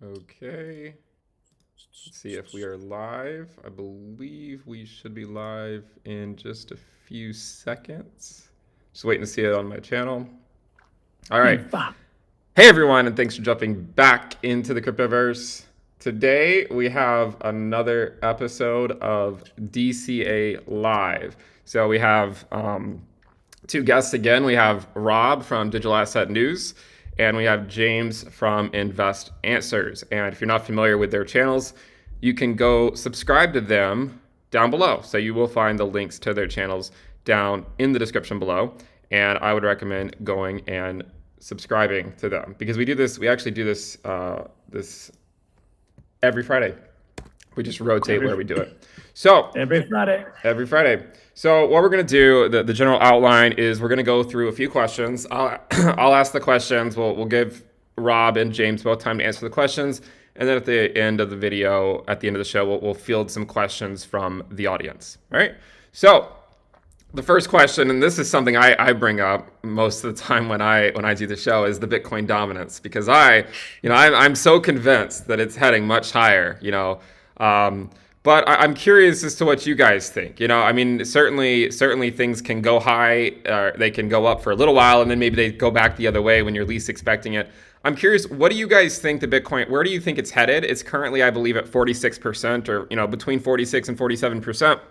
Okay. Let's see if we are live. I believe we should be live in just a few seconds. Just waiting to see it on my channel. All right. Hey everyone, and thanks for jumping back into the cryptoverse. Today we have another episode of DCA Live. So we have two guests again. We have Rob from Digital Asset News, and we have James from Invest Answers. And if you're not familiar with their channels, you can go subscribe to them down below. So you will find the links to their channels down in the description below. And I would recommend going and subscribing to them because we actually do this this every Friday. We just rotate where we do it. So every Friday. So what we're going to do, the general outline is we're going to go through a few questions. I'll ask the questions. We'll give Rob and James both time to answer the questions. And then at the end of the video, at the end of the show, we'll field some questions from the audience. All right. So the first question, and this is something I bring up most of the time when I do the show, is the Bitcoin dominance, because I'm so convinced that it's heading much higher, but I'm curious as to what you guys think. I mean, certainly things can go high, they can go up for a little while, and then maybe they go back the other way when you're least expecting it. I'm curious, what do you guys think the Bitcoin, where do you think it's headed? It's currently, I believe, at 46% or, between 46 and 47%.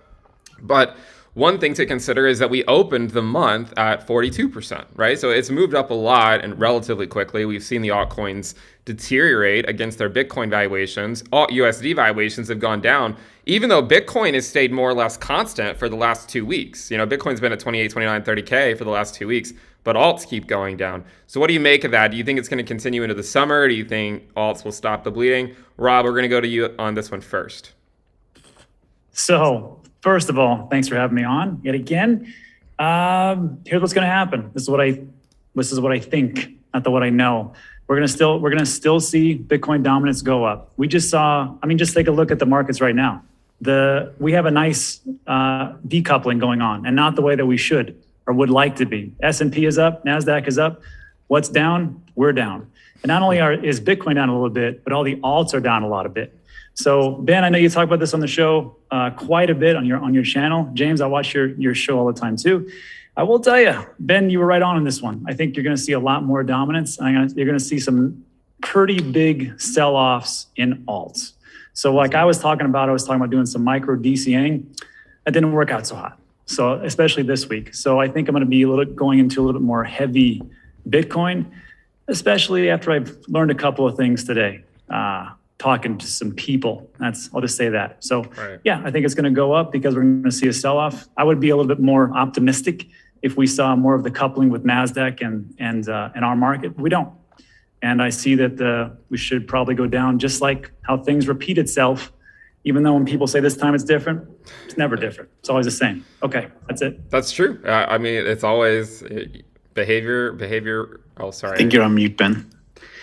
But one thing to consider is that we opened the month at 42%, right? So it's moved up a lot and relatively quickly. We've seen the altcoins deteriorate against their Bitcoin valuations. Alt USD valuations have gone down, even though Bitcoin has stayed more or less constant for the last 2 weeks. Bitcoin's been at 28, 29, 30K for the last 2 weeks, but alts keep going down. So what do you make of that? Do you think it's going to continue into the summer? Do you think alts will stop the bleeding? Rob, we're going to go to you on this one first. So first of all, thanks for having me on yet again. Here's what's going to happen. This is what I think, not what I know. We're going to still see Bitcoin dominance go up. We just saw. Just take a look at the markets right now. We have a nice decoupling going on, and not the way that we should or would like to be. S&P is up, Nasdaq is up. What's down? We're down. And not only is Bitcoin down a little bit, but all the alts are down a lot of bit. So Ben, I know you talk about this on the show quite a bit on your channel. James, I watch your show all the time too. I will tell you, Ben, you were right on this one. I think you're going to see a lot more dominance. You're going to see some pretty big sell-offs in alts. So like I was talking about doing some micro DCAing. That didn't work out so hot. So especially this week. So I think I'm going to be going into a little bit more heavy Bitcoin, especially after I've learned a couple of things today. Talking to some people. I'll just say that. So right. Yeah, I think it's going to go up because we're going to see a sell-off. I would be a little bit more optimistic if we saw more of the coupling with Nasdaq and our market. We don't. And I see that we should probably go down just like how things repeat itself. Even though when people say this time it's different, it's never different. It's always the same. Okay, that's it. That's true. It's always behavior. Oh, sorry. I think you're on mute, Ben.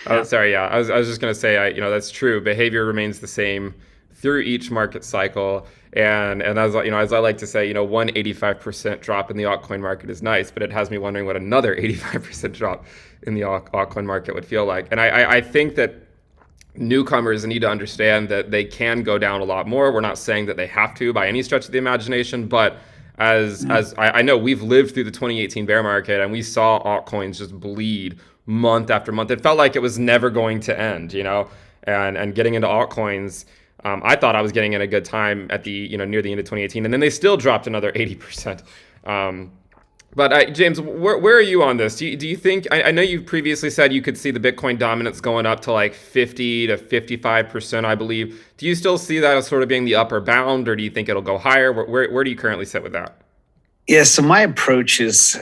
Oh, sorry. Yeah, I was just gonna say, that's true. Behavior remains the same through each market cycle, and as I like to say, 185% drop in the altcoin market is nice, but it has me wondering what another 85% drop in the altcoin market would feel like. And I think that newcomers need to understand that they can go down a lot more. We're not saying that they have to by any stretch of the imagination, but as I know, we've lived through the 2018 bear market, and we saw altcoins just bleed month after month. It felt like it was never going to end, and getting into altcoins, I thought I was getting in a good time at the, near the end of 2018, and then they still dropped another 80%. But James, where are you on this? Do you think, I know you previously said you could see the Bitcoin dominance going up to like 50 to 55%, I believe. Do you still see that as sort of being the upper bound, or do you think it'll go higher? Where do you currently sit with that? Yeah, so my approach is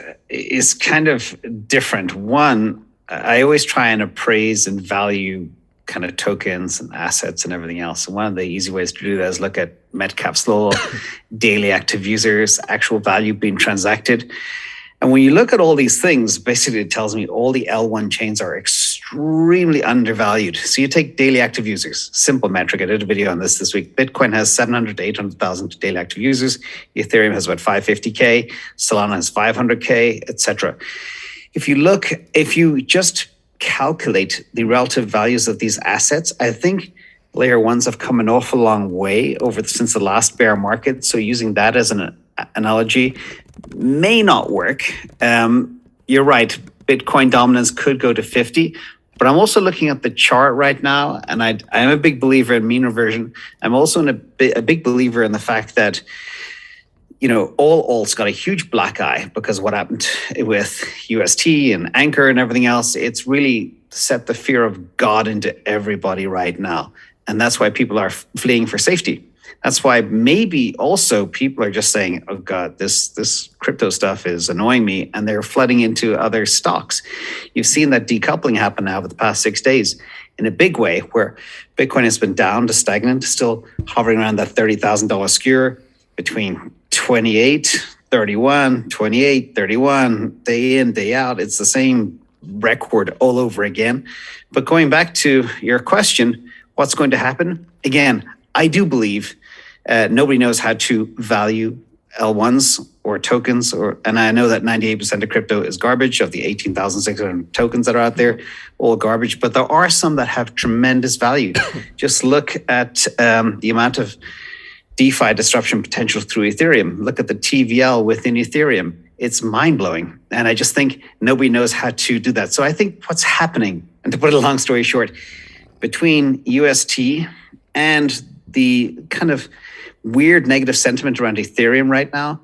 kind of different. One, I always try and appraise and value kind of tokens and assets and everything else. And one of the easy ways to do that is look at Metcalfe's law, daily active users, actual value being transacted. And when you look at all these things, basically it tells me all the L1 chains are extremely undervalued. So you take daily active users, simple metric. I did a video on this week. Bitcoin has 700 to 800,000 daily active users. Ethereum has about 550K. Solana has 500K, etc. If you just calculate the relative values of these assets, I think layer ones have come an awful long way since the last bear market. So using that as an analogy may not work. You're right. Bitcoin dominance could go to 50, but I'm also looking at the chart right now, and I'm a big believer in mean reversion. I'm also a big believer in the fact that all alts got a huge black eye because what happened with UST and Anchor and everything else. It's really set the fear of God into everybody right now. And that's why people are fleeing for safety. That's why maybe also people are just saying, oh God, this crypto stuff is annoying me. And they're flooding into other stocks. You've seen that decoupling happen now over the past 6 days in a big way, where Bitcoin has been down to stagnant, still hovering around that $30,000 skewer between 28, 31, 28, 31, day in, day out. It's the same record all over again. But going back to your question, what's going to happen? Again, I do believe nobody knows how to value L1s or tokens, and I know that 98% of crypto is garbage. Of the 18,600 tokens that are out there, all garbage. But there are some that have tremendous value. Just look at the amount of DeFi disruption potential through Ethereum. Look at the TVL within Ethereum. It's mind-blowing. And I just think nobody knows how to do that. So I think what's happening, and to put a long story short, between UST and the kind of weird negative sentiment around Ethereum right now,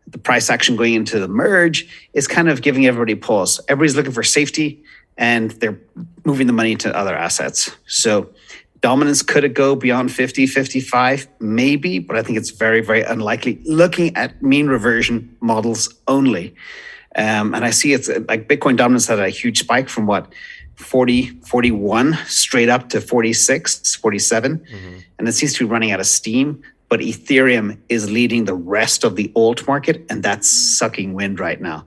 the price action going into the merge is kind of giving everybody pause. Everybody's looking for safety and they're moving the money to other assets. So dominance, could it go beyond 50, 55? Maybe, but I think it's very, very unlikely looking at mean reversion models only. And I see it's like Bitcoin dominance had a huge spike from 40, 41 straight up to 46, 47. Mm-hmm. And it seems to be running out of steam. But Ethereum is leading the rest of the alt market, and that's sucking wind right now.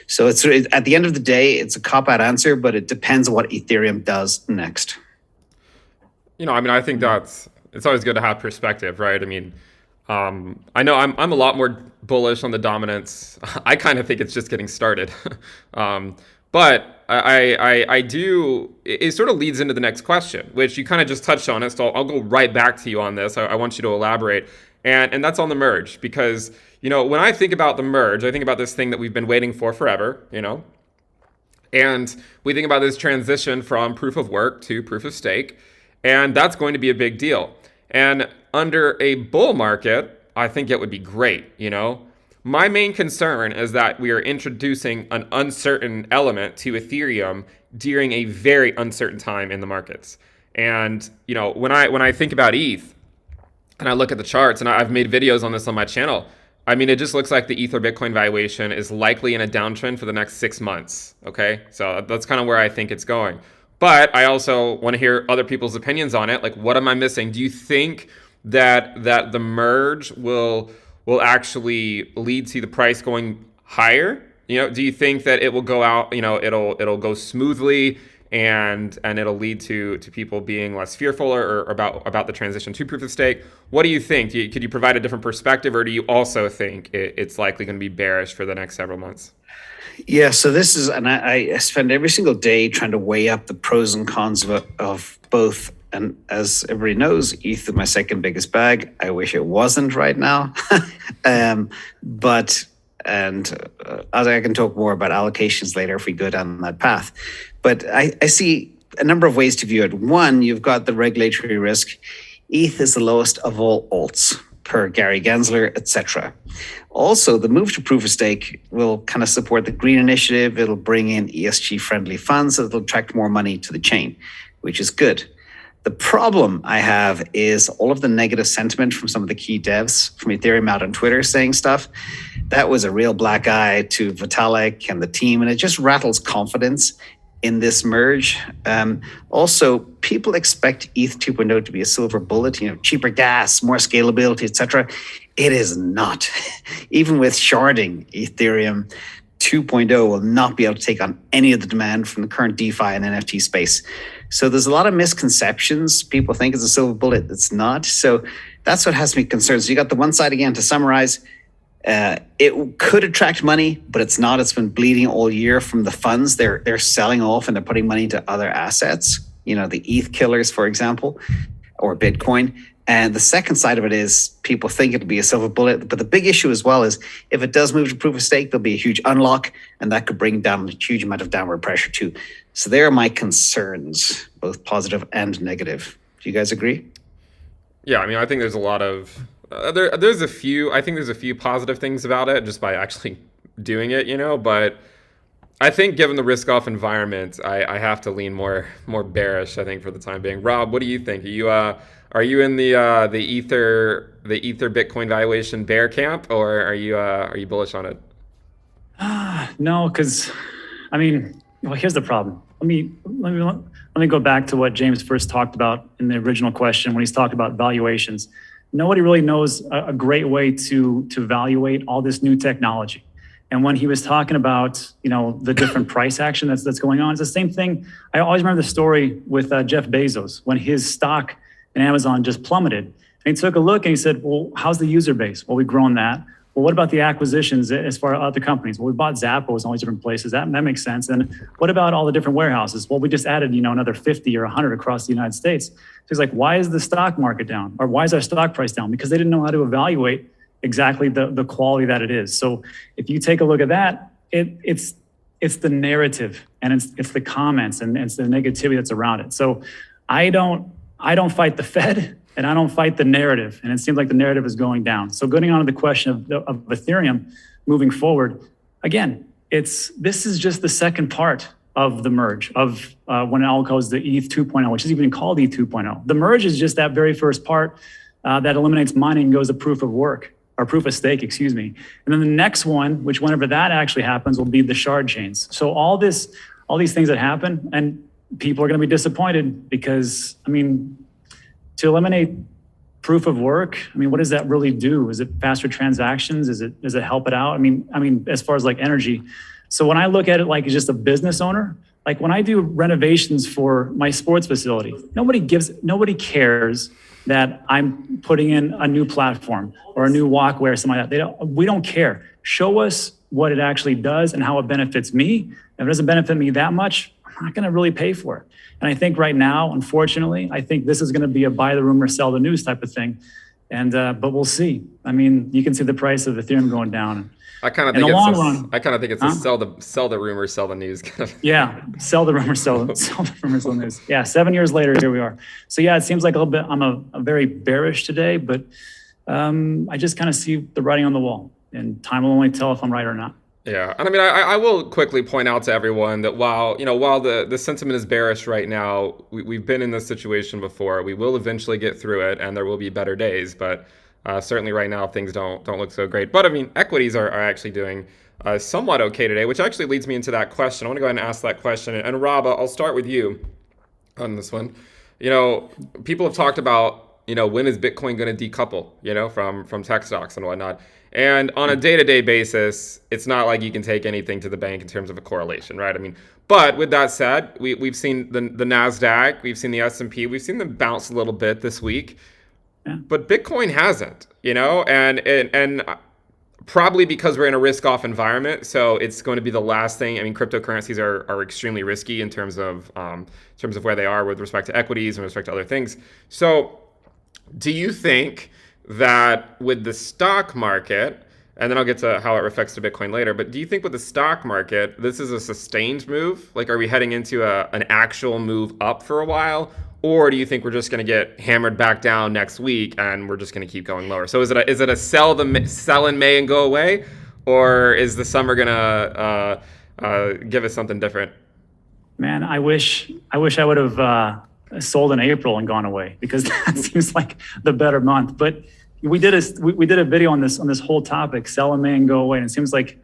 So it's at the end of the day, it's a cop-out answer, but it depends on what Ethereum does next. I think it's always good to have perspective, right? I know I'm a lot more bullish on the dominance. I kind of think it's just getting started. But I do, it sort of leads into the next question, which you kind of just touched on it. So I'll go right back to you on this. I want you to elaborate. And that's on the merge, because, when I think about the merge, I think about this thing that we've been waiting for forever, and we think about this transition from proof of work to proof of stake. And that's going to be a big deal. And under a bull market, I think it would be great, My main concern is that we are introducing an uncertain element to Ethereum during a very uncertain time in the markets. And, when I think about ETH and I look at the charts, and I've made videos on this on my channel, it just looks like the ETH or Bitcoin valuation is likely in a downtrend for the next 6 months. Okay. So that's kind of where I think it's going. But I also want to hear other people's opinions on it. Like, what am I missing? Do you think that the merge will actually lead to the price going higher? Do you think that it will go out, it'll go smoothly and it'll lead to people being less fearful or about the transition to proof of stake? What do you think? Could you provide a different perspective, or do you also think it's likely going to be bearish for the next several months? Yeah, so this is, and I spend every single day trying to weigh up the pros and cons of both. And as everybody knows, ETH is my second biggest bag. I wish it wasn't right now. As I can talk more about allocations later if we go down that path. But I see a number of ways to view it. One, you've got the regulatory risk. ETH is the lowest of all alts, per Gary Gensler, etc. Also, the move to proof of stake will kind of support the green initiative. It'll bring in ESG-friendly funds. It'll attract more money to the chain, which is good. The problem I have is all of the negative sentiment from some of the key devs from Ethereum out on Twitter saying stuff. That was a real black eye to Vitalik and the team, and it just rattles confidence in this merge. Also, people expect ETH 2.0 to be a silver bullet, cheaper gas, more scalability, etc. It is not. Even with sharding, Ethereum 2.0 will not be able to take on any of the demand from the current DeFi and NFT space. So there's a lot of misconceptions. People think it's a silver bullet. It's not. So that's what has me concerned. So you got the one side again, to summarize, It could attract money, but it's not. It's been bleeding all year from the funds. They're selling off and they're putting money into other assets. You know, the ETH killers, for example, or Bitcoin. And the second side of it is people think it'll be a silver bullet. But the big issue as well is if it does move to proof of stake, there'll be a huge unlock, and that could bring down a huge amount of downward pressure too. So there are my concerns, both positive and negative. Do you guys agree? Yeah, I mean, I think there's a lot of there's a few. I think there's a few positive things about it just by actually doing it, you know. But I think given the risk-off environment, I have to lean more bearish. I think for the time being. Rob, what do you think? Are you in the Ether Bitcoin valuation bear camp, or are you bullish on it? No, because I mean, well, here's the problem. Let me go back to what James first talked about in the original question when he's talked about valuations. Nobody really knows a great way to evaluate all this new technology. And when he was talking about, you know, the different price action that's going on, it's the same thing. I always remember the story with Jeff Bezos when his stock in Amazon just plummeted. And he took a look and he said, well, how's the user base? Well, we've grown that. Well, what about the acquisitions as far as other companies? Well, we bought Zappos in all these different places. That makes sense. And what about all the different warehouses? Well, we just added, you know, another 50 or 100 across the United States. So he's like, why is the stock market down? Or why is our stock price down? Because they didn't know how to evaluate exactly the quality that it is. So if you take a look at that, it's the narrative and it's the comments and it's the negativity that's around it. So I don't fight the Fed. And I don't fight the narrative. And it seems like the narrative is going down. So going on to the question of Ethereum moving forward, again, this is just the second part of the merge of when it all goes to ETH 2.0, which is even called ETH 2.0. The merge is just that very first part that eliminates mining and goes to proof of work, or proof of stake, excuse me. And then the next one, which whenever that actually happens, will be the shard chains. So all these things that happen, and people are going to be disappointed because, I mean, to eliminate proof of work, I mean, what does that really do? Is it faster transactions? Does it help it out? I mean, as far as like energy. So when I look at it like just a business owner, like when I do renovations for my sports facility, nobody cares that I'm putting in a new platform or a new walkway or something like that. We don't care. Show us what it actually does and how it benefits me. If it doesn't benefit me that much, I'm not going to really pay for it. And I think right now, unfortunately, I think this is going to be a buy the rumor, sell the news type of thing. And but we'll see. I mean, you can see the price of Ethereum going down. I kind of think it's a sell the rumor, sell the news kind of. Yeah, sell the rumor, sell the rumor, sell the news. Yeah, 7 years later, here we are. So yeah, it seems like a little bit. I'm a very bearish today, but I just kind of see the writing on the wall, and time will only tell if I'm right or not. Yeah, and I mean, I will quickly point out to everyone that while the sentiment is bearish right now, we've been in this situation before. We will eventually get through it, and there will be better days. But certainly right now, things don't look so great. But I mean, equities are actually doing somewhat okay today, which actually leads me into that question. I want to go ahead and ask that question. And Rob, I'll start with you on this one. You know, people have talked about, you know, when is Bitcoin going to decouple, you know, from tech stocks and whatnot. And on a day-to-day basis, it's not like you can take anything to the bank in terms of a correlation, right? I mean, but with that said, we've seen the NASDAQ, we've seen the S&P, we've seen them bounce a little bit this week, but Bitcoin hasn't, you know, and probably because we're in a risk-off environment, so it's going to be the last thing. I mean, cryptocurrencies are extremely risky in terms of where they are with respect to equities and with respect to other things. So, do you think that with the stock market, and then I'll get to how it affects to Bitcoin later, but do you think with the stock market, this is a sustained move? Like, are we heading into an actual move up for a while? Or do you think we're just going to get hammered back down next week and we're just going to keep going lower? So is it a sell in May and go away? Or is the summer going to give us something different? Man, I wish I would have sold in April and gone away, because that seems like the better month. But we did a video on this whole topic, sell in May and go away. And it seems like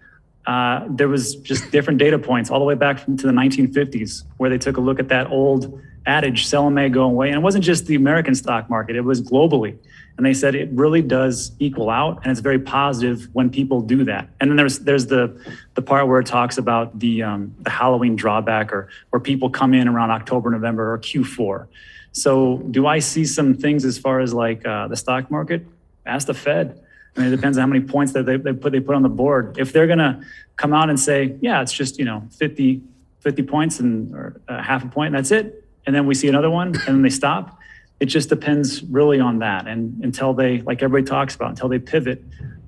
there was just different data points all the way back to the 1950s, where they took a look at that old adage, sell in May, go away. And it wasn't just the American stock market, it was globally. And they said it really does equal out, and it's very positive when people do that. And then there's the part where it talks about the Halloween drawback, or where people come in around October, November, or Q4. So do I see some things as far as like the stock market? Ask the Fed. I mean, it depends on how many points that they put on the board. If they're going to come out and say, yeah, it's just, 50 points or half a point, and that's it. And then we see another one and then they stop. It just depends really on that. And until they, like everybody talks about, until they pivot,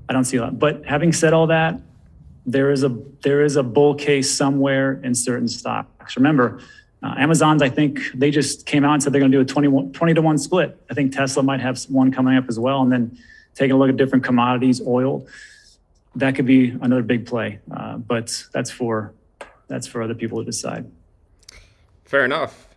I don't see a lot. But having said all that, there is a bull case somewhere in certain stocks. Remember, Amazon's, I think they just came out and said they're going to do a 20 to 1 split. I think Tesla might have one coming up as well. And then taking a look at different commodities, oil, that could be another big play. But that's for other people to decide. Fair enough.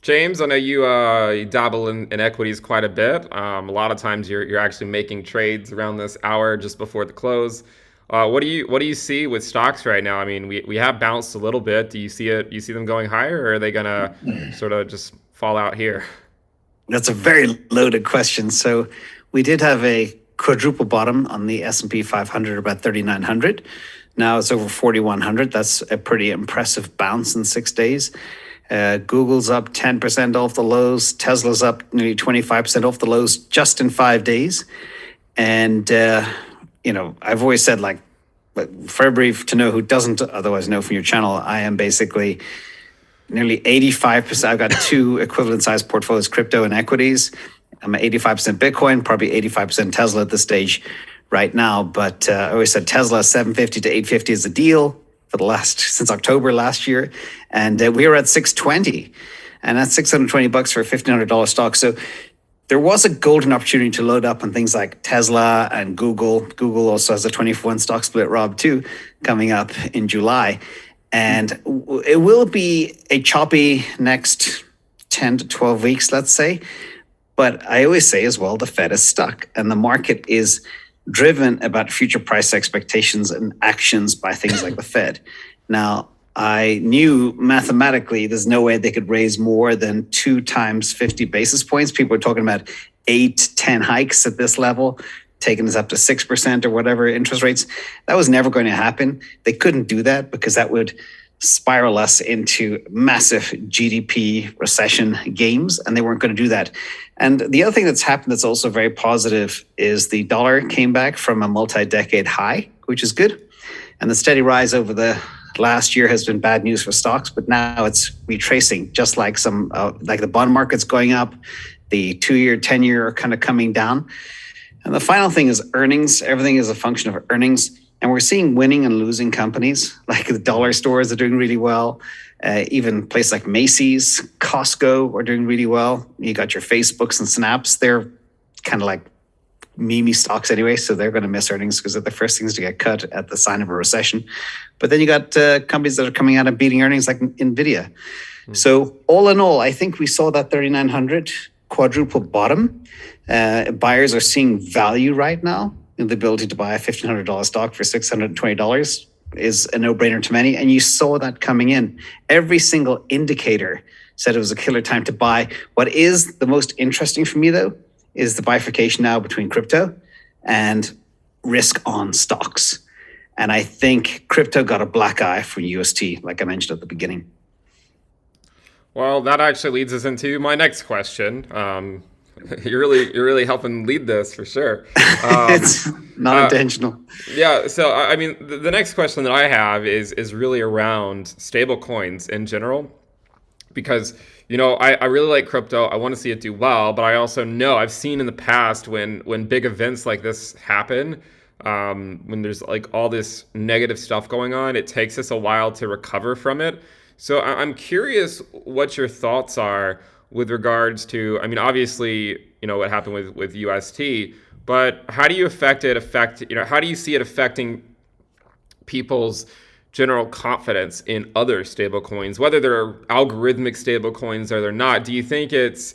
James, I know you dabble in equities quite a bit. A lot of times you're actually making trades around this hour just before the close. What do you see with stocks right now? I mean, we have bounced a little bit. Do you see it? You see them going higher, or are they gonna sort of just fall out here? That's a very loaded question. So we did have a quadruple bottom on the S&P 500 about 3,900. Now it's over 4,100. That's a pretty impressive bounce in 6 days. Google's up 10% off the lows. Tesla's up nearly 25% off the lows just in 5 days. And, I've always said, like, for everybody to know who doesn't otherwise know from your channel, I am basically nearly 85%. I've got two equivalent sized portfolios, crypto and equities. I'm at 85% Bitcoin, probably 85% Tesla at this stage right now. But I always said Tesla 750 to 850 is the deal for since October last year. And we were at 620, and that's $620 for a $1,500 stock. So there was a golden opportunity to load up on things like Tesla and Google. Google also has a 24-1 stock split, Rob, too, coming up in July. And it will be a choppy next 10 to 12 weeks, let's say. But I always say as well, the Fed is stuck, and the market is driven about future price expectations and actions by things like the Fed. Now, I knew mathematically there's no way they could raise more than 2 times 50 basis points. People are talking about 8, 10 hikes at this level, taking us up to 6% or whatever interest rates. That was never going to happen. They couldn't do that because that would spiral us into massive GDP recession games, and they weren't going to do that. And the other thing that's happened that's also very positive is the dollar came back from a multi-decade high, which is good. And the steady rise over the last year has been bad news for stocks, but now it's retracing, just like some like the bond market's going up, the 2-year, 10-year are kind of coming down. And the final thing is earnings. Everything is a function of earnings. And we're seeing winning and losing companies, like the dollar stores are doing really well. Even places like Macy's, Costco are doing really well. You got your Facebooks and Snaps. They're kind of like meme stocks anyway, so they're going to miss earnings because they're the first things to get cut at the sign of a recession. But then you got companies that are coming out and beating earnings like NVIDIA. So all in all, I think we saw that 3,900 quadruple bottom. Buyers are seeing value right now. And the ability to buy a $1,500 stock for $620 is a no-brainer to many. And you saw that coming in. Every single indicator said it was a killer time to buy. What is the most interesting for me, though, is the bifurcation now between crypto and risk-on stocks. And I think crypto got a black eye from UST, like I mentioned at the beginning. Well, that actually leads us into my next question. You're really helping lead this for sure. It's not intentional. Yeah. So I mean, the next question that I have is really around stable coins in general, because I really like crypto. I want to see it do well, but I also know I've seen in the past when big events like this happen, when there's like all this negative stuff going on, it takes us a while to recover from it. So I'm curious what your thoughts are with regards to, I mean, obviously, what happened with UST, but how do you how do you see it affecting people's general confidence in other stable coins, whether they're algorithmic stable coins or they're not? Do you think it's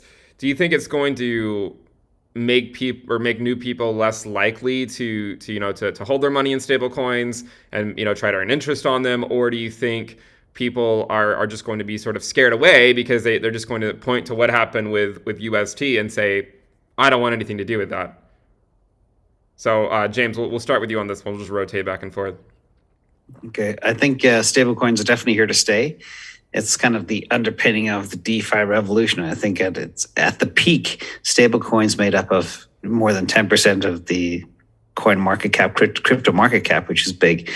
going to make people or make new people less likely to hold their money in stable coins and, try to earn interest on them? Or do you think people are just going to be sort of scared away because they're just going to point to what happened with UST and say, I don't want anything to do with that? So, James, we'll start with you on this one. We'll just rotate back and forth. Okay. I think stable coins are definitely here to stay. It's kind of the underpinning of the DeFi revolution. I think at the peak, stable coins made up of more than 10% of the coin market cap, crypto market cap, which is big.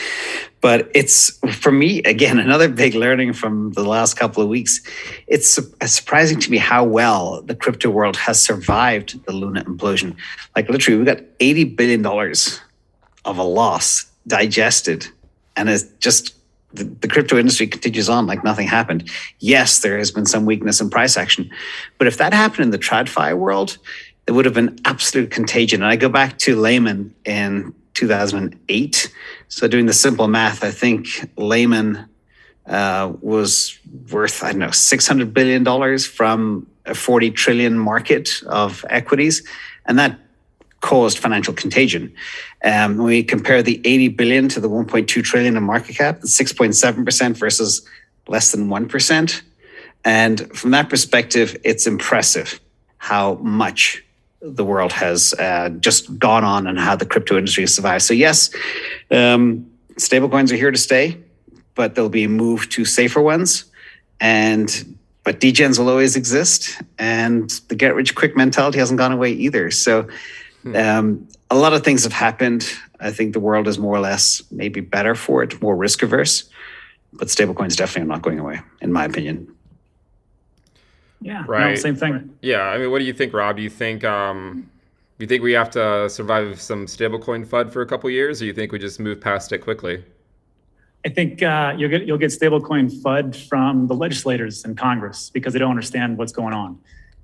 But it's, for me, again, another big learning from the last couple of weeks. It's surprising to me how well the crypto world has survived the Luna implosion. Like literally, we got $80 billion of a loss digested, and it's just the crypto industry continues on like nothing happened. Yes, there has been some weakness in price action, but if that happened in the TradFi world, it would have been absolute contagion. And I go back to Lehman in 2008. So doing the simple math, I think Lehman was worth, I don't know, $600 billion from a 40 trillion market of equities. And that caused financial contagion. When we compare the 80 billion to the 1.2 trillion in market cap, it's 6.7% versus less than 1%. And from that perspective, it's impressive how much the world has just gone on and how the crypto industry has survived. So yes, stablecoins are here to stay, but there'll be a move to safer ones. But degens will always exist, and the get rich quick mentality hasn't gone away either. So a lot of things have happened. I think the world is more or less maybe better for it, more risk averse, but stablecoins definitely are not going away, in my opinion. Yeah, right. No, same thing. Yeah, I mean, what do you think, Rob? Do you think we have to survive some stablecoin FUD for a couple of years, or you think we just move past it quickly? I think you'll get stablecoin FUD from the legislators in Congress because they don't understand what's going on.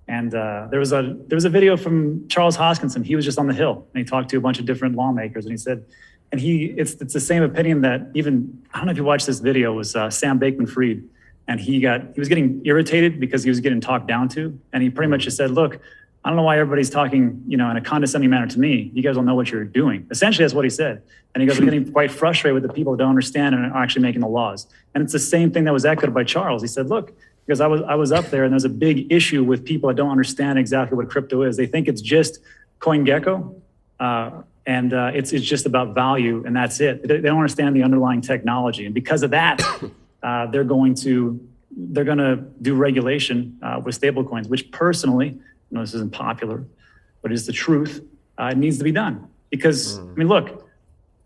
And there was a video from Charles Hoskinson. He was just on the Hill and he talked to a bunch of different lawmakers, and he said, and it's the same opinion that even, I don't know if you watched this video, it was Sam Bankman-Fried. And he was getting irritated because he was getting talked down to. And he pretty much just said, look, I don't know why everybody's talking, in a condescending manner to me. You guys don't know what you're doing. Essentially, that's what he said. And he goes, I'm getting quite frustrated with the people who don't understand and are actually making the laws. And it's the same thing that was echoed by Charles. He said, look, because I was up there and there's a big issue with people that don't understand exactly what crypto is. They think it's just CoinGecko and it's just about value and that's it. They don't understand the underlying technology. And because of that, they're going to do regulation with stablecoins, which personally, I know this isn't popular, but it's the truth. It needs to be done because I mean, look,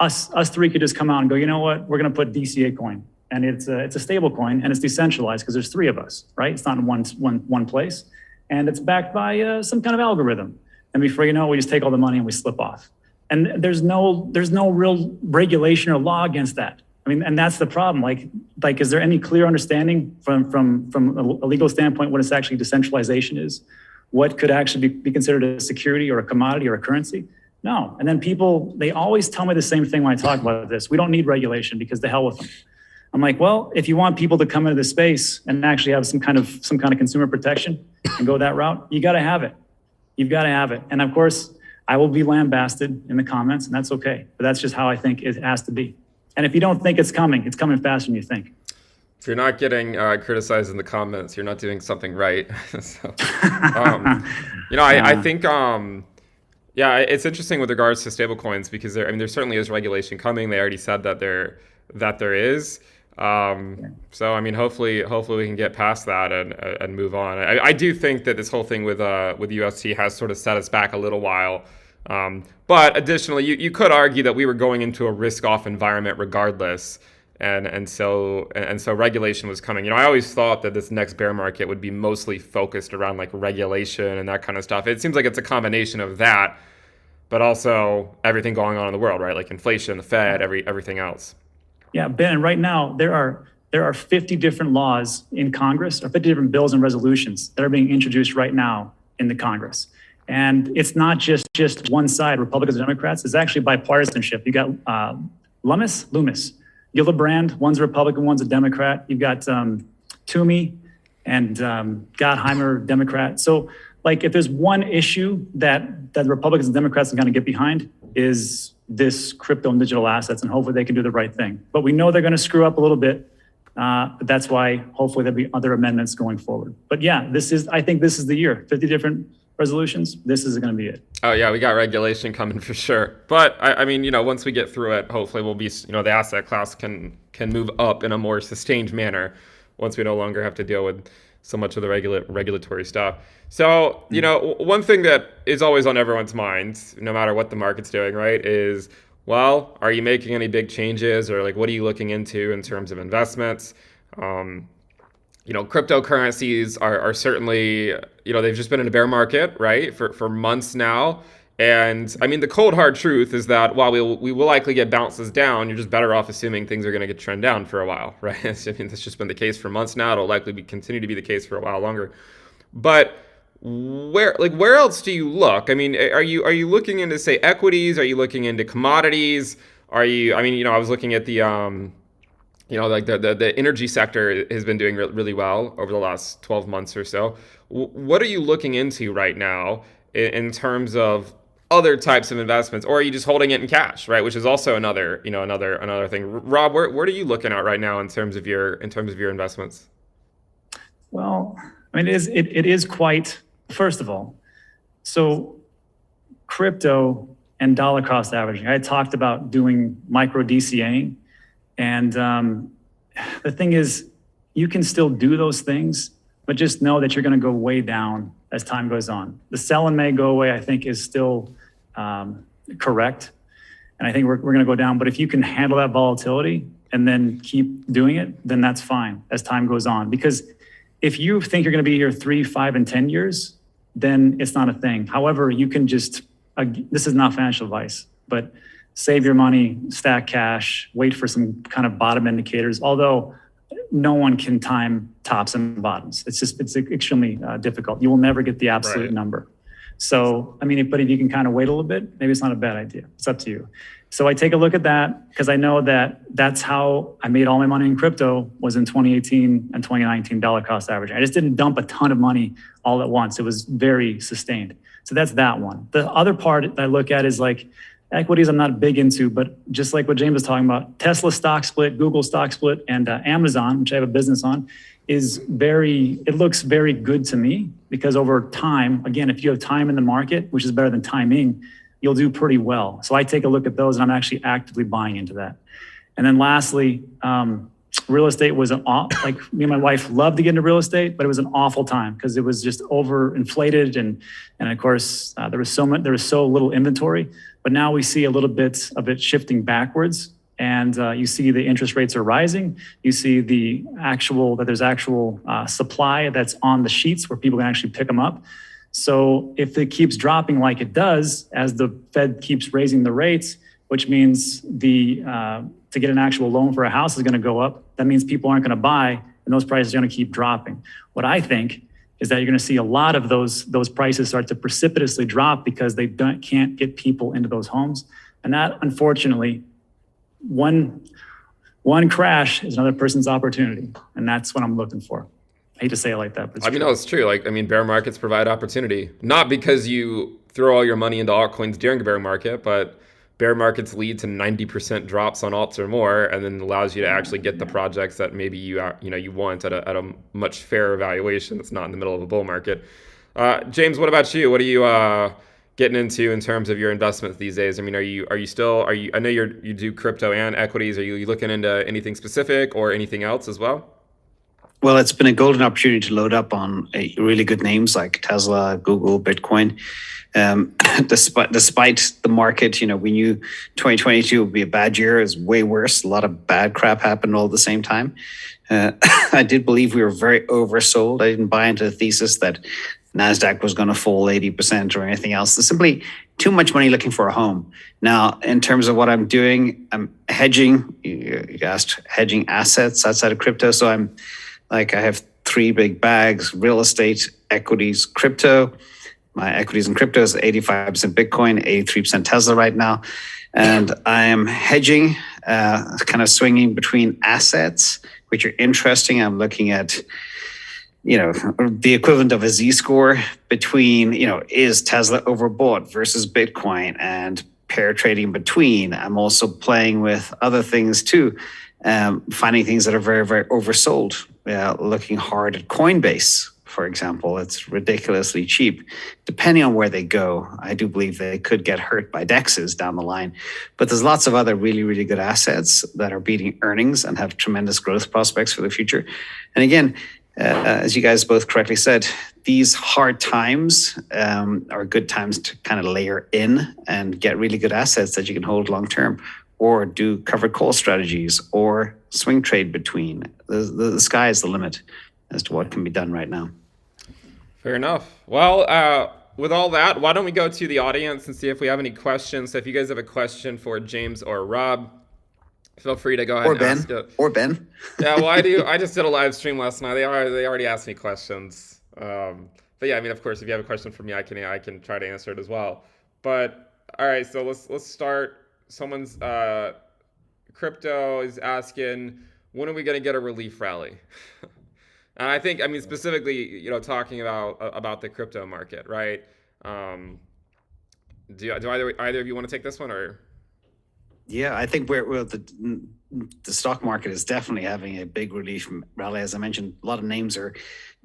us three could just come out and go, you know what? We're going to put DCA coin, and it's a stable coin, and it's decentralized because there's three of us, right? It's not in one place, and it's backed by some kind of algorithm. And before you know it, we just take all the money and we slip off. And there's no real regulation or law against that. I mean, and that's the problem. Like, is there any clear understanding from a legal standpoint what it's actually decentralization is? What could actually be considered a security or a commodity or a currency? No. And then people, they always tell me the same thing when I talk about this. We don't need regulation because the hell with them. I'm like, well, if you want people to come into the space and actually have some kind of consumer protection and go that route, you got to have it. You've got to have it. And of course, I will be lambasted in the comments, and that's okay. But that's just how I think it has to be. And if you don't think it's coming faster than you think. If you're not getting criticized in the comments, you're not doing something right. So, I think, it's interesting with regards to stablecoins because there certainly is regulation coming. They already said that there is. So I mean, hopefully we can get past that and move on. I do think that this whole thing with UST has sort of set us back a little while. But additionally, you could argue that we were going into a risk-off environment regardless, and so regulation was coming. I always thought that this next bear market would be mostly focused around like regulation and that kind of stuff. It seems like it's a combination of that, but also everything going on in the world, right? Like inflation, the Fed, everything else. Yeah, Ben. Right now there are 50 different laws in Congress, or 50 different bills and resolutions that are being introduced right now in the Congress. And it's not just one side, Republicans and Democrats. It's actually bipartisanship. You got Loomis, Gillibrand, one's a Republican, one's a Democrat. You've got Toomey and Gottheimer, Democrat. So, like, if there's one issue that the Republicans and Democrats are going to get behind is this crypto and digital assets, and hopefully they can do the right thing. But we know they're going to screw up a little bit. But that's why hopefully there'll be other amendments going forward. But yeah, I think this is the year. 50 different resolutions. This is going to be it. Oh yeah, we got regulation coming for sure. But I mean, once we get through it, hopefully we'll be, the asset class can move up in a more sustained manner once we no longer have to deal with so much of the regulatory stuff. So, one thing that is always on everyone's minds, no matter what the market's doing, right, is, well, are you making any big changes, or like what are you looking into in terms of investments? Cryptocurrencies are certainly, they've just been in a bear market, right, for months now. And I mean, the cold hard truth is that while we will likely get bounces down, you're just better off assuming things are going to get trend down for a while, right? I mean, that's just been the case for months now. It'll likely continue to be the case for a while longer. But where else do you look? I mean, are you looking into, say, equities? Are you looking into commodities? I was looking at the the energy sector has been doing really well over the last 12 months or so. What are you looking into right now in terms of other types of investments, or are you just holding it in cash, right? Which is also another thing. Rob, what are you looking at right now in terms of your investments? Well, I mean, it is quite, first of all, so crypto and dollar cost averaging. I talked about doing micro DCA, and the thing is, you can still do those things, but just know that you're going to go way down as time goes on. The sell and may go away, I think, is still correct. And I think we're going to go down. But if you can handle that volatility and then keep doing it, then that's fine as time goes on. Because if you think you're going to be here 3, 5, and 10 years, then it's not a thing. However, you can just, this is not financial advice, but save your money, stack cash, wait for some kind of bottom indicators. Although no one can time tops and bottoms. It's extremely difficult. You will never get the absolute number. So, I mean, but if you can kind of wait a little bit, maybe it's not a bad idea. It's up to you. So I take a look at that because I know that that's how I made all my money in crypto was in 2018 and 2019 dollar cost averaging. I just didn't dump a ton of money all at once. It was very sustained. So that's that one. The other part that I look at is like equities I'm not big into, but just like what James was talking about, Tesla stock split, Google stock split, and Amazon, which I have a business on, it looks very good to me because over time, again, if you have time in the market, which is better than timing, you'll do pretty well. So I take a look at those and I'm actually actively buying into that. And then lastly, real estate was like me and my wife loved to get into real estate, but it was an awful time because it was just overinflated. And of course, there was so little inventory, but now we see a little bit of it shifting backwards. And you see the interest rates are rising. You see there's actual supply that's on the sheets where people can actually pick them up. So if it keeps dropping like it does, as the Fed keeps raising the rates, which means to get an actual loan for a house is going to go up, that means people aren't going to buy and those prices are going to keep dropping. What I think is that you're going to see a lot of those prices start to precipitously drop because they can't get people into those homes. And that, unfortunately, one crash is another person's opportunity. And that's what I'm looking for. I hate to say it like that, but no, it's true. Bear markets provide opportunity, not because you throw all your money into altcoins during a bear market, but bear markets lead to 90% drops on alts or more, and then allows you to actually get the projects that maybe you want at a much fairer valuation that's not in the middle of a bull market. James, what about you? What are you getting into in terms of your investments these days? I mean, I know you do crypto and equities. Are you looking into anything specific or anything else as well? Well, it's been a golden opportunity to load up on really good names like Tesla, Google, Bitcoin. Despite the market, we knew 2022 would be a bad year. It was way worse. A lot of bad crap happened all at the same time. I did believe we were very oversold. I didn't buy into the thesis that NASDAQ was going to fall 80% or anything else. There's simply too much money looking for a home. Now, in terms of what I'm doing, I'm hedging. You asked hedging assets outside of crypto. So I have 3 big bags: real estate, equities, crypto. My equities and crypto is 85% Bitcoin, 83% Tesla right now. And I am hedging, kind of swinging between assets, which are interesting. I'm looking at, the equivalent of a Z-score between, is Tesla overbought versus Bitcoin, and pair trading between. I'm also playing with other things too, finding things that are very, very oversold. Looking hard at Coinbase, for example. It's ridiculously cheap. Depending on where they go, I do believe they could get hurt by DEXs down the line. But there's lots of other really, really good assets that are beating earnings and have tremendous growth prospects for the future. And again, as you guys both correctly said, these hard times are good times to kind of layer in and get really good assets that you can hold long term, or do covered call strategies, or swing trade between. The sky is the limit as to what can be done right now. Fair enough. Well, with all that, why don't we go to the audience and see if we have any questions? So if you guys have a question for James or Rob, feel free to go ahead Or and Ben. ask it. Or Ben. Yeah, well, I just did a live stream last night. They already asked me questions. But yeah, I mean, of course, if you have a question for me, I can try to answer it as well. But all right, so let's start. Someone's crypto is asking, when are we going to get a relief rally? And I think, I mean, specifically, talking about the crypto market, right? Do either of you want to take this one, or? Yeah, I think the stock market is definitely having a big relief rally. As I mentioned, a lot of names are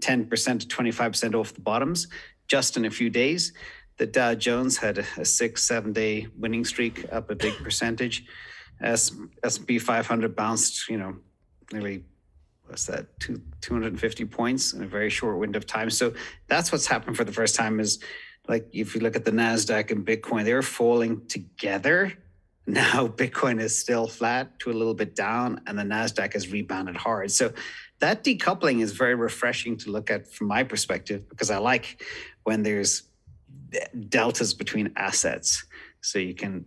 10% to 25% off the bottoms just in a few days. The Dow Jones had a 6-7 day winning streak, up a big percentage. S&P 500 bounced, nearly, what's that, 250 points in a very short window of time. So that's what's happened for the first time. Is like, if you look at the NASDAQ and Bitcoin, they're falling together. Now Bitcoin is still flat to a little bit down, and the NASDAQ has rebounded hard. So that decoupling is very refreshing to look at from my perspective, because I like when there's deltas between assets, so you can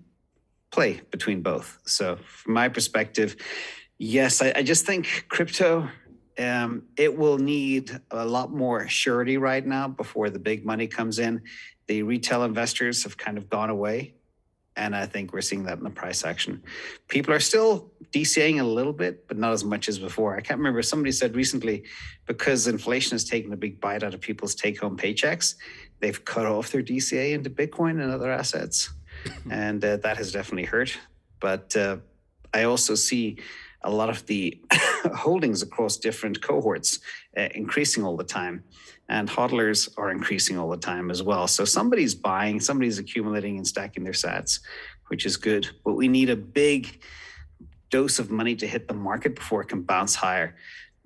play between both. So from my perspective, yes, I just think crypto, it will need a lot more surety right now before the big money comes in. The retail investors have kind of gone away, and I think we're seeing that in the price action. People are still DCAing a little bit, but not as much as before. I can't remember, somebody said recently, because inflation has taken a big bite out of people's take-home paychecks, they've cut off their DCA into Bitcoin and other assets. And that has definitely hurt. But I also see a lot of the holdings across different cohorts increasing all the time. And hodlers are increasing all the time as well. So somebody's buying, somebody's accumulating and stacking their sats, which is good. But we need a big dose of money to hit the market before it can bounce higher.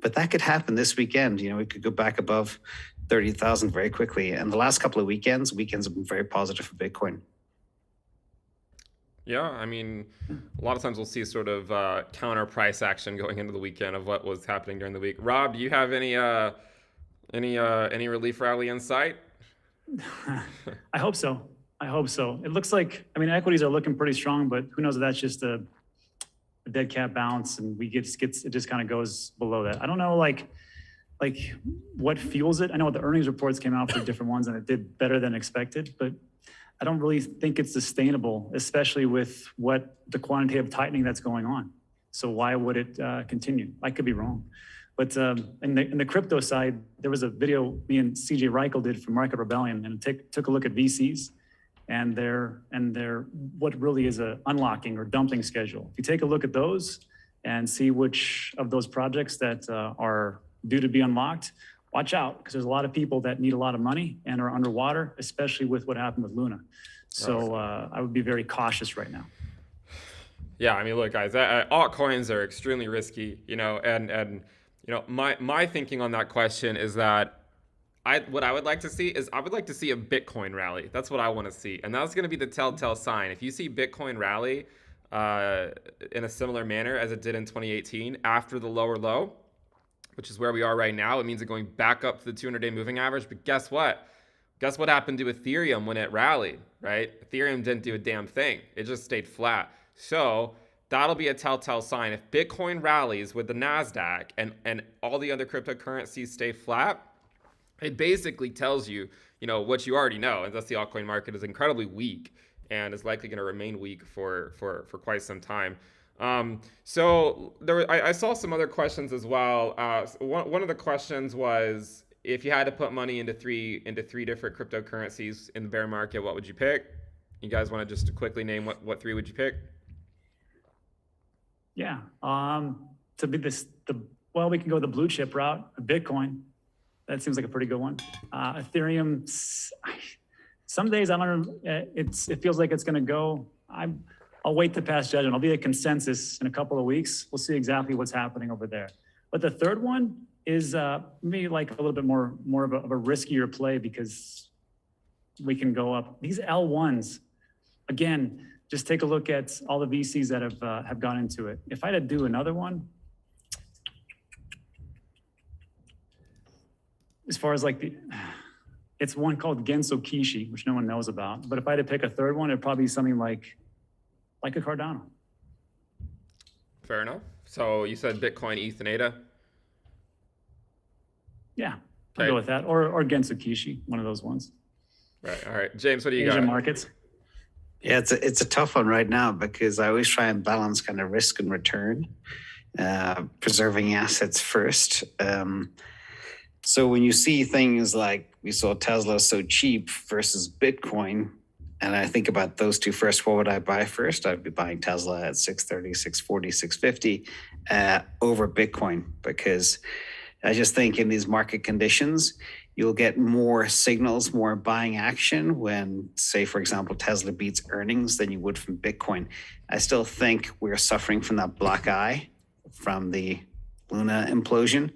But that could happen this weekend. We could go back above 30,000 very quickly. And the last couple of weekends have been very positive for Bitcoin. Yeah, I mean, a lot of times we'll see sort of counter price action going into the weekend of what was happening during the week. Rob, do you have any relief rally in sight? I hope so. It looks like, I mean, equities are looking pretty strong, but who knows if that's just a dead cat bounce and it just kind of goes below that. I don't know, like what fuels it. I know the earnings reports came out for different ones and it did better than expected, but I don't really think it's sustainable, especially with what the quantitative tightening that's going on. So why would it continue? I could be wrong. But in the crypto side, there was a video me and CJ Reichel did for Market Rebellion, and took a look at VCs and their what really is a unlocking or dumping schedule. If you take a look at those and see which of those projects that are due to be unlocked, watch out, because there's a lot of people that need a lot of money and are underwater, especially with what happened with Luna. So I would be very cautious right now. Yeah, I mean, look, guys, altcoins are extremely risky, and my thinking on that question is that what I would like to see is I would like to see a Bitcoin rally. That's what I want to see, and that's going to be the telltale sign. If you see Bitcoin rally in a similar manner as it did in 2018 after the lower low, which is where we are right now, it means it's going back up to the 200-day moving average. But guess what? Guess what happened to Ethereum when it rallied, right? Ethereum didn't do a damn thing. It just stayed flat. So that'll be a telltale sign. If Bitcoin rallies with the NASDAQ and all the other cryptocurrencies stay flat, it basically tells you, what you already know, and that's the altcoin market is incredibly weak and is likely going to remain weak for quite some time. So I saw some other questions as well. One of the questions was, if you had to put money into three different cryptocurrencies in the bear market, what would you pick? You guys want to just quickly name what three would you pick? Yeah, to be we can go the blue chip route, Bitcoin. That seems like a pretty good one. Ethereum, some days I don't know, it feels like it's going to go. I'll wait to pass judgment. I'll be a consensus in a couple of weeks. We'll see exactly what's happening over there. But the third one, is maybe like a little bit more of a riskier play because we can go up. These L1s, again, just take a look at all the VCs that have gone into it. If I had to do another one, as far as like it's one called Genso Kishi, which no one knows about. But if I had to pick a third one, it'd probably be something like a Cardano. Fair enough. So you said Bitcoin, ETH, and ADA? Yeah, I'll go with that. Or Genso Kishi, one of those ones. Right. All right. James, what do you Asian got? markets. Yeah, it's a tough one right now because I always try and balance kind of risk and return, preserving assets first. So when you see things like we saw Tesla so cheap versus Bitcoin, and I think about those two first, what would I buy first? I'd be buying Tesla at 630, 640, 650 over Bitcoin, because I just think in these market conditions, you'll get more signals, more buying action when, say, for example, Tesla beats earnings than you would from Bitcoin. I still think we're suffering from that black eye from the Luna implosion.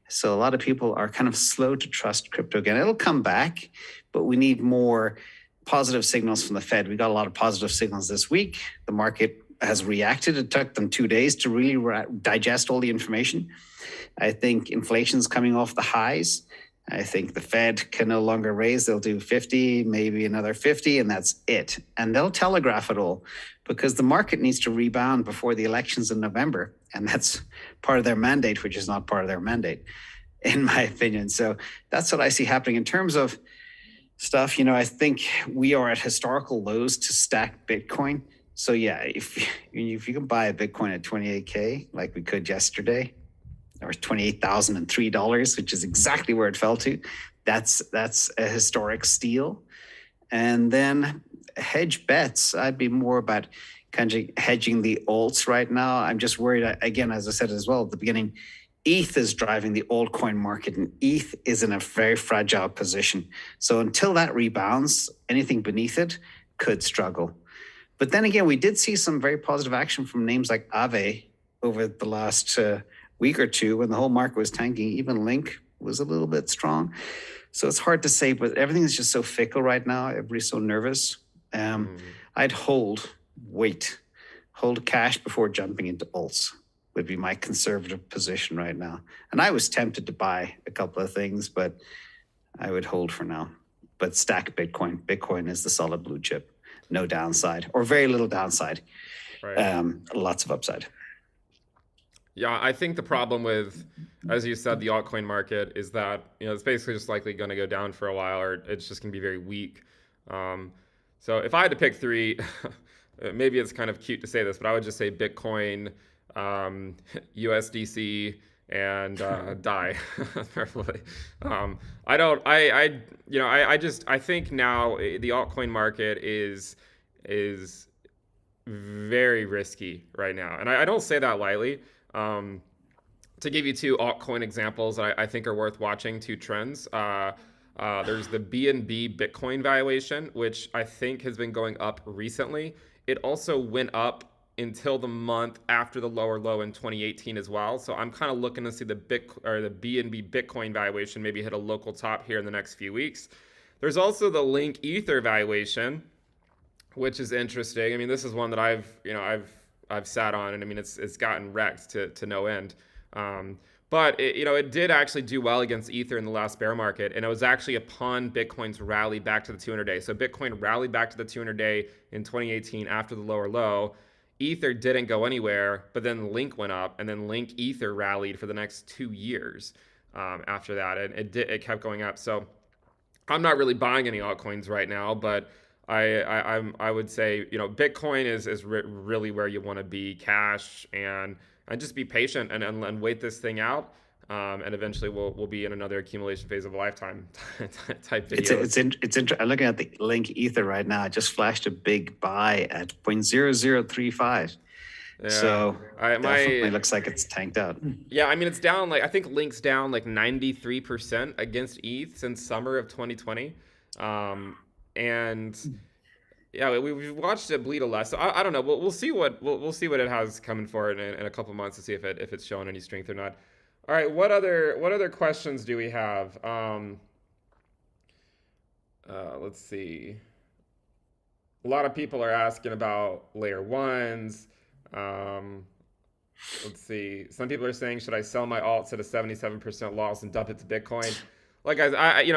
So a lot of people are kind of slow to trust crypto again. It'll come back, but we need more positive signals from the Fed. We got a lot of positive signals this week. The market has reacted. It took them 2 days to really digest all the information. I think inflation's coming off the highs. I think the Fed can no longer raise. They'll do 50, maybe another 50, and that's it. And they'll telegraph it all because the market needs to rebound before the elections in November. And that's part of their mandate, which is not part of their mandate, in my opinion. So that's what I see happening in terms of stuff. You know, I think we are at historical lows to stack Bitcoin. So yeah, if you can buy a Bitcoin at 28K, like we could yesterday, or $28,003, which is exactly where it fell to, that's a historic steal. And then hedge bets, I'd be more about kind of hedging the alts right now. I'm just worried, again, as I said as well at the beginning, ETH is driving the altcoin market, and ETH is in a very fragile position. So until that rebounds, anything beneath it could struggle. But then again, we did see some very positive action from names like Aave over the last week or two when the whole market was tanking. Even Link was a little bit strong. So it's hard to say, but everything is just so fickle right now. Everybody's so nervous. I'd hold cash before jumping into alts would be my conservative position right now. And I was tempted to buy a couple of things, but I would hold for now. But stack Bitcoin. Bitcoin is the solid blue chip. No downside, or very little downside. Right. Lots of upside. Yeah, I think the problem with, as you said, the altcoin market is that, you know, it's basically just likely going to go down for a while, or it's just going to be very weak. So if I had to pick three, maybe it's kind of cute to say this, but I would just say Bitcoin, USDC, and DAI. Perfectly. I think now the altcoin market is very risky right now, and I don't say that lightly. To give you two altcoin examples that I think are worth watching, two trends. There's the BNB Bitcoin valuation, which I think has been going up recently. It also went up until the month after the lower low in 2018 as well. So I'm kind of looking to see the BNB Bitcoin valuation maybe hit a local top here in the next few weeks. There's also the Link Ether valuation, which is interesting. I mean, this is one that I've sat on, and I mean, it's gotten wrecked to no end. But it did actually do well against Ether in the last bear market, and it was actually upon Bitcoin's rally back to the 200-day. So Bitcoin rallied back to the 200-day in 2018 after the lower low. Ether didn't go anywhere, but then Link went up, and then Link Ether rallied for the next 2 years after that, and it kept going up. So I'm not really buying any altcoins right now, but I would say, Bitcoin is really where you want to be, cash, and just be patient and wait this thing out. And eventually we'll be in another accumulation phase of a lifetime type video. It's interesting. I'm looking at the Link Ether right now. It just flashed a big buy at 0.0035. Yeah. So definitely looks like it's tanked out. Yeah, I mean, it's down I think Link's down 93% against ETH since summer of 2020. And yeah, we've watched it bleed a lot. So I don't know. We'll see what it has coming for it in a couple months to see if it's showing any strength or not. All right. What other questions do we have? Let's see. A lot of people are asking about layer ones. Um, let's see. Some people are saying, should I sell my alts at a 77% loss and dump it to Bitcoin? Like, guys,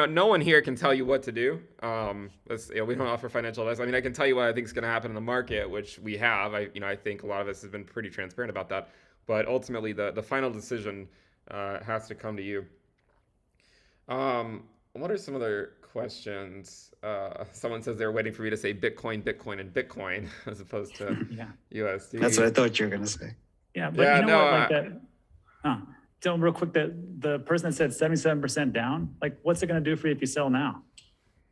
no one here can tell you what to do. We don't offer financial advice. I mean, I can tell you what I think is going to happen in the market, which we have. I think a lot of us have been pretty transparent about that. But ultimately, the final decision has to come to you. What are some other questions? Someone says they're waiting for me to say Bitcoin, Bitcoin, and Bitcoin as opposed to Yeah. USD. That's what I thought you were going to say. Yeah, but Yeah, you know no, what? Like that. Tell them real quick that the person that said 77% down, like, what's it going to do for you if you sell now?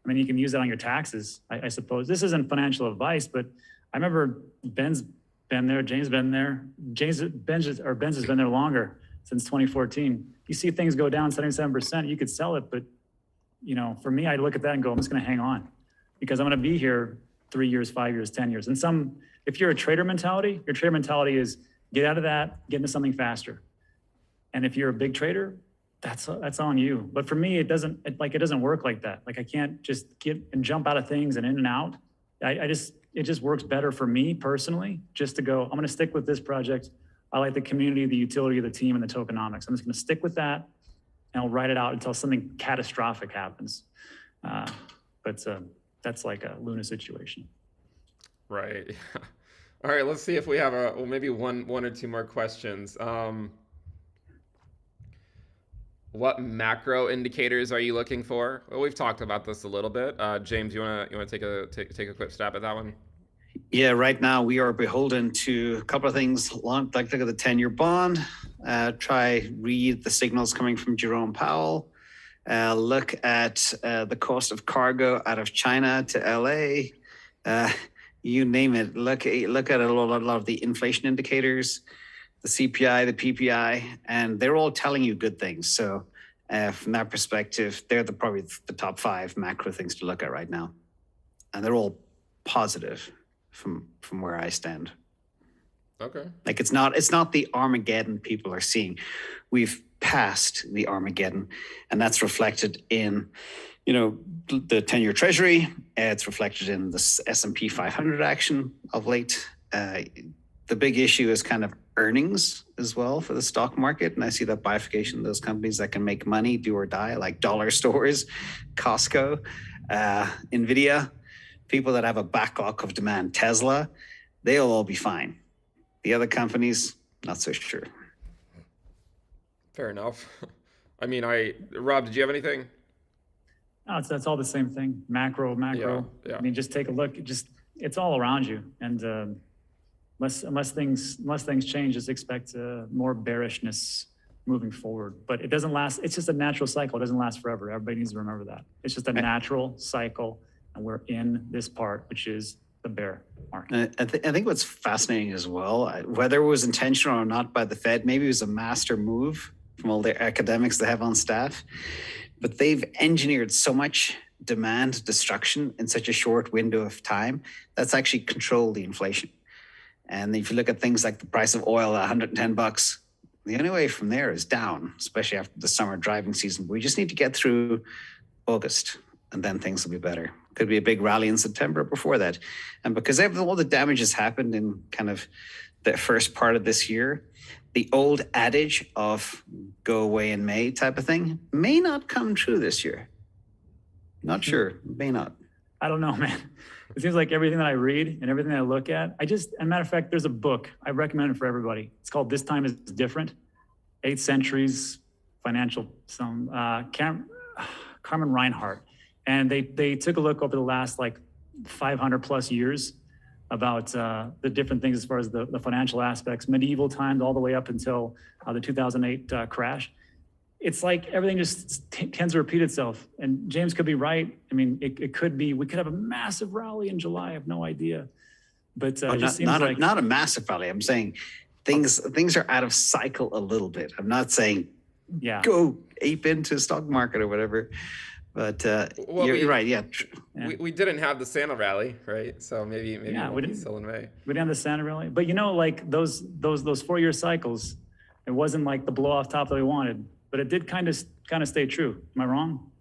I mean, you can use that on your taxes, I suppose. This isn't financial advice, but I remember Ben's been there, James been there. Ben's has been there longer, since 2014. You see things go down 77%, you could sell it, but for me, I look at that and go, I'm just going to hang on because I'm going to be here 3 years, 5 years, 10 years. And if you're a trader mentality, your trader mentality is get out of that, get into something faster. And if you're a big trader, that's on you. But for me, it doesn't work like that. Like I can't just get and jump out of things and in and out. It just works better for me personally, just to go, I'm going to stick with this project. I like the community, the utility of the team, and the tokenomics. I'm just going to stick with that, and I'll ride it out until something catastrophic happens. But that's like a Luna situation. Right. All right. Let's see if we have maybe one or two more questions. What macro indicators are you looking for? Well, we've talked about this a little bit. James, you want to take a quick stab at that one? Yeah, right now we are beholden to a couple of things. Like look at the 10-year bond. Try read the signals coming from Jerome Powell. Look at the cost of cargo out of China to LA. You name it. Look at a lot of the inflation indicators, the CPI, the PPI, and they're all telling you good things. So from that perspective, they're probably the top 5 macro things to look at right now, and they're all positive from where I stand. Okay. Like it's not the Armageddon people are seeing. We've passed the Armageddon, and that's reflected in the 10-year Treasury. It's reflected in the S&P 500 action of late. The big issue is kind of earnings as well for the stock market. And I see that bifurcation, those companies that can make money, do or die, like dollar stores, Costco, NVIDIA, people that have a backlog of demand, Tesla, they'll all be fine. The other companies, not so sure. Fair enough. I mean, Rob, did you have anything? No, that's all the same thing. Macro. Yeah. I mean, just take a look. It's all around you. And unless things change, just expect more bearishness moving forward. But it doesn't last. It's just a natural cycle. It doesn't last forever. Everybody needs to remember that. It's just a natural cycle, and we're in this part, which is the bear market. I think what's fascinating as well, whether it was intentional or not by the Fed, maybe it was a master move from all the academics they have on staff, but they've engineered so much demand destruction in such a short window of time that's actually controlled the inflation. And if you look at things like the price of oil at $110, the only way from there is down, especially after the summer driving season. We just need to get through August, and then things will be better. Could be a big rally in September before that. And because all the damage has happened in kind of the first part of this year, the old adage of go away in May type of thing may not come true this year. Not sure, may not. I don't know, man. It seems like everything that I read and everything that I look at, as a matter of fact, there's a book. I recommend it for everybody. It's called This Time is Different, 8th Century's Financial, Carmen Reinhardt. And they took a look over the last 500 plus years about the different things as far as the financial aspects, medieval times all the way up until the 2008 crash. It's like everything just tends to repeat itself. And James could be right. I mean, it could be, we could have a massive rally in July. I have no idea. But it just seems not a massive rally. I'm saying things are out of cycle a little bit. I'm not saying go ape into stock market or whatever. But you're right. Yeah. We didn't have the Santa rally, right? So maybe we didn't still in May. We didn't have the Santa rally, but those 4-year cycles, It wasn't like the blow off top that we wanted, but it did kind of stay true. Am I wrong?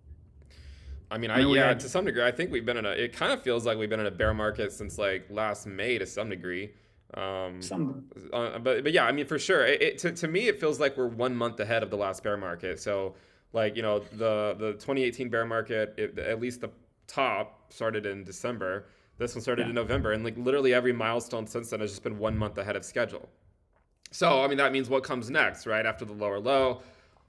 I mean, Yeah, to some degree, I think we've been it kind of feels like we've been in a bear market since like last May to some degree. But yeah, I mean, for sure. To me, it feels like we're 1 month ahead of the last bear market. So like, the 2018 bear market, at least the top started in December. This one started in November, and like literally every milestone since then has just been 1 month ahead of schedule. So, I mean, that means what comes next, right? After the lower low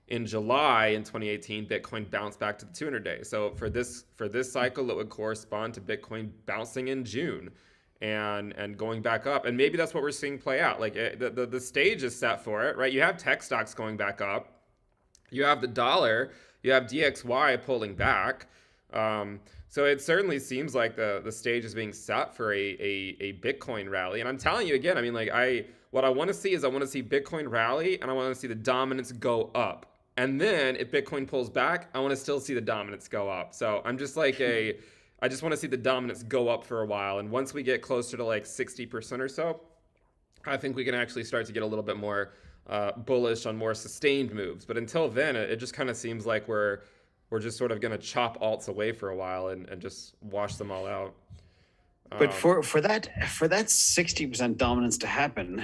in July in 2018, Bitcoin bounced back to the 200-day. So for this cycle, it would correspond to Bitcoin bouncing in June and going back up. And maybe that's what we're seeing play out. Like the stage is set for it, right? You have tech stocks going back up. You have the dollar. You have DXY pulling back. So it certainly seems like the stage is being set for a Bitcoin rally. And I'm telling you again, I mean, like what I want to see is I want to see Bitcoin rally, and I want to see the dominance go up. And then if Bitcoin pulls back, I want to still see the dominance go up. So I'm just like I just want to see the dominance go up for a while. And once we get closer to like 60% or so, I think we can actually start to get a little bit more bullish on more sustained moves. But until then, it just kind of seems like we're just sort of going to chop alts away for a while and just wash them all out. But for that 60% dominance to happen,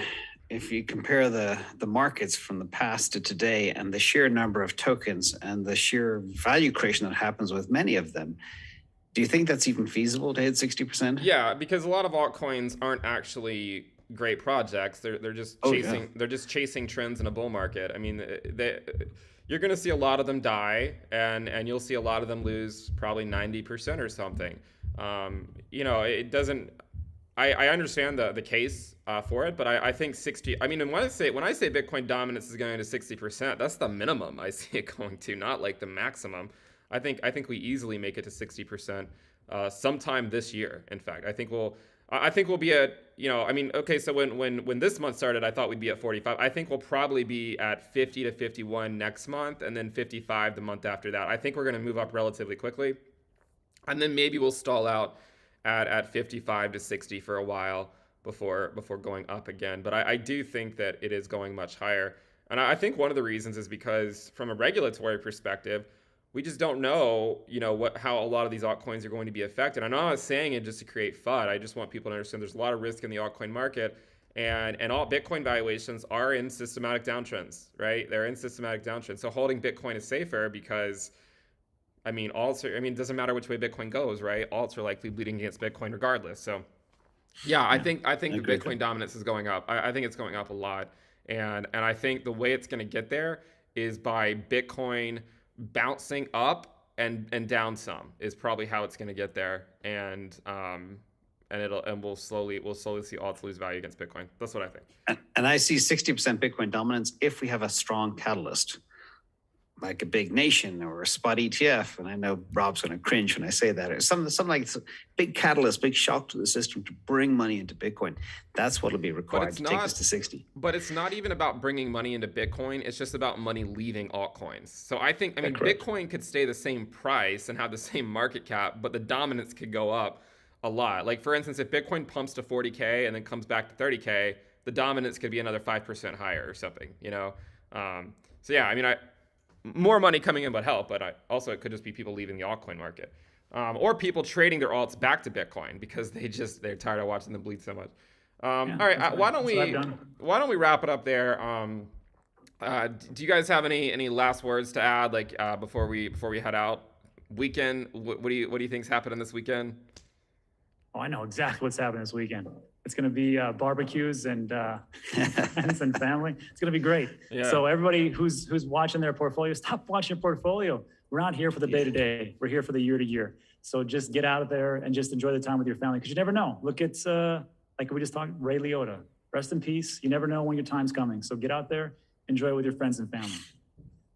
if you compare the markets from the past to today and the sheer number of tokens and the sheer value creation that happens with many of them, do you think that's even feasible to hit 60%? Yeah, because a lot of altcoins aren't actually great projects. They're just chasing trends in a bull market. I mean, you're going to see a lot of them die, and you'll see a lot of them lose probably 90% or something. It doesn't. I understand the case for it, but I think 60. I mean, when I say Bitcoin dominance is going to 60%, that's the minimum I see it going to, not like the maximum. I think we easily make it to 60% sometime this year. In fact, I think we'll be at, I mean, okay, so when this month started, I thought we'd be at 45. I think we'll probably be at 50 to 51 next month, and then 55 the month after that. I think we're going to move up relatively quickly, and then maybe we'll stall out at 55 to 60 for a while before going up again. But I do think that it is going much higher, and I think one of the reasons is because from a regulatory perspective, we just don't know, how a lot of these altcoins are going to be affected. I'm not saying it just to create FUD. I just want people to understand there's a lot of risk in the altcoin market, and all Bitcoin valuations are in systematic downtrends, right? They're in systematic downtrends. So holding Bitcoin is safer because, it doesn't matter which way Bitcoin goes, right? Alts are likely bleeding against Bitcoin regardless. So yeah, I think the Bitcoin dominance is going up. I think it's going up a lot, and I think the way it's going to get there is by Bitcoin bouncing up and down some is probably how it's going to get there, and we'll slowly see alts lose value against Bitcoin. That's what I think. And I see 60% Bitcoin dominance if we have a strong catalyst, like a big nation or a spot ETF. And I know Rob's going to cringe when I say that. Or something like a big catalyst, big shock to the system to bring money into Bitcoin. That's what will be required to take us to 60. But it's not even about bringing money into Bitcoin. It's just about money leaving altcoins. So Bitcoin could stay the same price and have the same market cap, but the dominance could go up a lot. Like, for instance, if Bitcoin pumps to 40K and then comes back to 30K, the dominance could be another 5% higher or something, So yeah, more money coming in would help, but also it could just be people leaving the altcoin market, or people trading their alts back to Bitcoin because they're tired of watching them bleed so much. All right, why don't we wrap it up there? Do you guys have any last words to add, like before we head out? Weekend, what do you think's happening this weekend? Oh, I know exactly what's happening this weekend. It's going to be barbecues and friends and family. It's going to be great. Yeah. So everybody who's watching their portfolio, stop watching your portfolio. We're not here for the day-to-day. We're here for the year-to-year. So just get out of there and just enjoy the time with your family, because you never know. Look, it's like we just talked, Ray Liotta. Rest in peace. You never know when your time's coming. So get out there, enjoy it with your friends and family.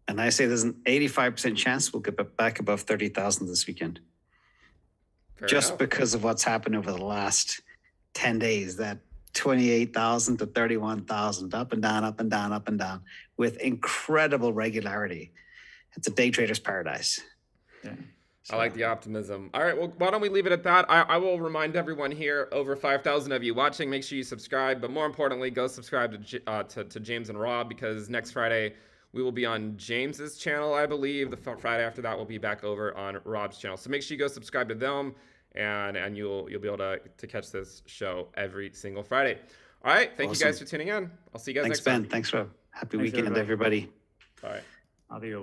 And I say there's an 85% chance we'll get back above 30,000 this weekend. Fair just enough. Because of what's happened over the last 10 days, that 28,000 to 31,000, up and down, up and down, up and down, with incredible regularity. It's a day trader's paradise. Yeah. I like the optimism. All right, well, why don't we leave it at that? I will remind everyone here, over 5,000 of you watching, make sure you subscribe. But more importantly, go subscribe to James and Rob, because next Friday we will be on James's channel, I believe. The Friday after that, we'll be back over on Rob's channel. So make sure you go subscribe to them, and you'll be able to catch this show every single Friday. All right, thank you guys for tuning in. I'll see you guys next time. Thanks, Ben. Thanks, Rob. Happy Thanks, weekend, everybody. Bye. Adios.